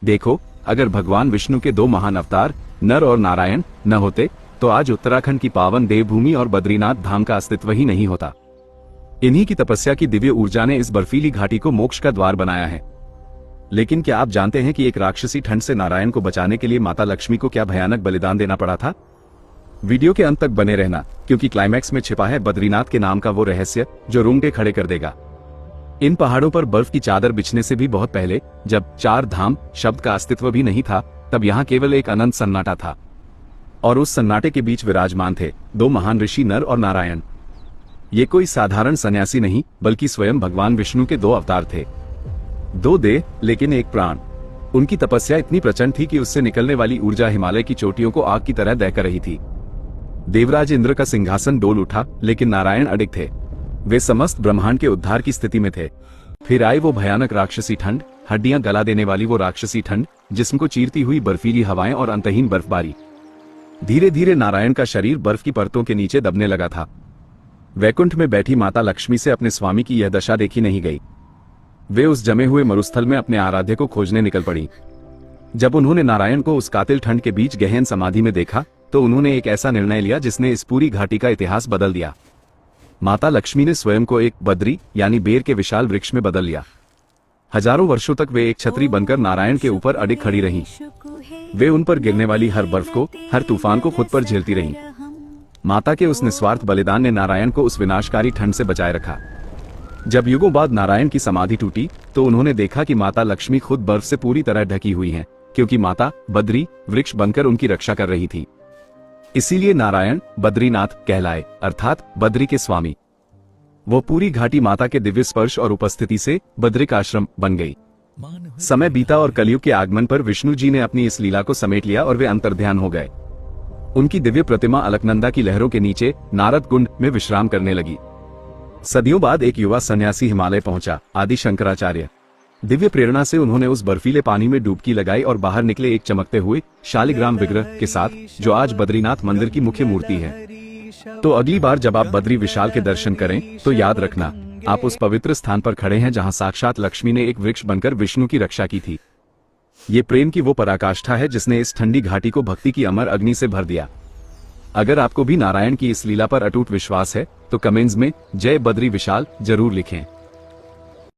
देखो, अगर भगवान विष्णु के 2 महान अवतार नर और नारायण न होते तो आज उत्तराखंड की पावन देवभूमि और बद्रीनाथ धाम का अस्तित्व ही नहीं होता। इन्हीं की तपस्या की दिव्य ऊर्जा ने इस बर्फीली घाटी को मोक्ष का द्वार बनाया है। लेकिन क्या आप जानते हैं कि एक राक्षसी ठंड से नारायण को बचाने के लिए माता लक्ष्मी को क्या भयानक बलिदान देना पड़ा था? वीडियो के अंत तक बने रहना, क्योंकि क्लाइमैक्स में छिपा है बद्रीनाथ के नाम का वो रहस्य जो रोंगटे खड़े कर देगा। इन पहाड़ों पर बर्फ की चादर बिछने से भी बहुत पहले, जब 4 धाम शब्द का अस्तित्व भी नहीं था, तब यहाँ केवल एक अनंत सन्नाटा था। और उस सन्नाटे के बीच विराजमान थे 2 महान ऋषि नर और नारायण। ये कोई साधारण सन्यासी नहीं, बल्कि स्वयं भगवान विष्णु के 2 अवतार थे। 2 देह लेकिन एक प्राण। उनकी तपस्या इतनी प्रचंड थी कि उससे निकलने वाली ऊर्जा हिमालय की चोटियों को आग की तरह दहक रही थी। देवराज इंद्र का सिंहासन डोल उठा, लेकिन नारायण अडिग थे। वे समस्त ब्रह्मांड के उद्धार की स्थिति में थे। फिर आई वो भयानक राक्षसी ठंड, हड्डियां गला देने वाली वो राक्षसी ठंड, जिस्म को चीरती हुई बर्फीली हवाएं और अंतहीन बर्फबारी। धीरे धीरे नारायण का शरीर बर्फ की परतों के नीचे दबने लगा था। वैकुंठ में बैठी माता लक्ष्मी से अपने स्वामी की यह दशा देखी नहीं गई। वे उस जमे हुए मरुस्थल में अपने आराध्य को खोजने निकल पड़ी। जब उन्होंने नारायण को उस कातिल ठंड के बीच गहन समाधि में देखा, तो उन्होंने एक ऐसा निर्णय लिया जिसने इस पूरी घाटी का इतिहास बदल दिया। माता लक्ष्मी ने स्वयं को एक बद्री यानी बेर के विशाल वृक्ष में बदल लिया। हजारों वर्षों तक वे एक छतरी बनकर नारायण के ऊपर अडिग खड़ी रहीं। वे उन पर गिरने वाली हर बर्फ को, हर तूफान को खुद पर झेलती रहीं। माता के उस निस्वार्थ बलिदान ने नारायण को उस विनाशकारी ठंड से बचाए रखा। जब युगों बाद नारायण की समाधि टूटी, तो उन्होंने देखा कि माता लक्ष्मी खुद बर्फ से पूरी तरह ढकी हुई हैं, क्योंकि माता बद्री वृक्ष बनकर उनकी रक्षा कर रही थी। इसीलिए नारायण बद्रीनाथ कहलाए, अर्थात बद्री के स्वामी। वो पूरी घाटी माता के दिव्य स्पर्श और उपस्थिति से बद्रिक आश्रम बन गई। समय बीता और कलयुग के आगमन पर विष्णु जी ने अपनी इस लीला को समेट लिया और वे अंतर्ध्यान हो गए। उनकी दिव्य प्रतिमा अलकनंदा की लहरों के नीचे नारद कुंड में विश्राम करने लगी। सदियों बाद एक युवा सन्यासी हिमालय पहुंचा, आदि शंकराचार्य। दिव्य प्रेरणा से उन्होंने उस बर्फीले पानी में डुबकी लगाई और बाहर निकले एक चमकते हुए शालिग्राम विग्रह के साथ, जो आज बद्रीनाथ मंदिर की मुख्य मूर्ति है। तो अगली बार जब आप बद्री विशाल के दर्शन करें, तो याद रखना, आप उस पवित्र स्थान पर खड़े हैं जहां साक्षात लक्ष्मी ने एक वृक्ष बनकर विष्णु की रक्षा की थी। ये प्रेम की वो पराकाष्ठा है जिसने इस ठंडी घाटी को भक्ति की अमर अग्नि से भर दिया। अगर आपको भी नारायण की इस लीला पर अटूट विश्वास है, तो कमेंट्स में जय बद्री विशाल जरूर लिखें।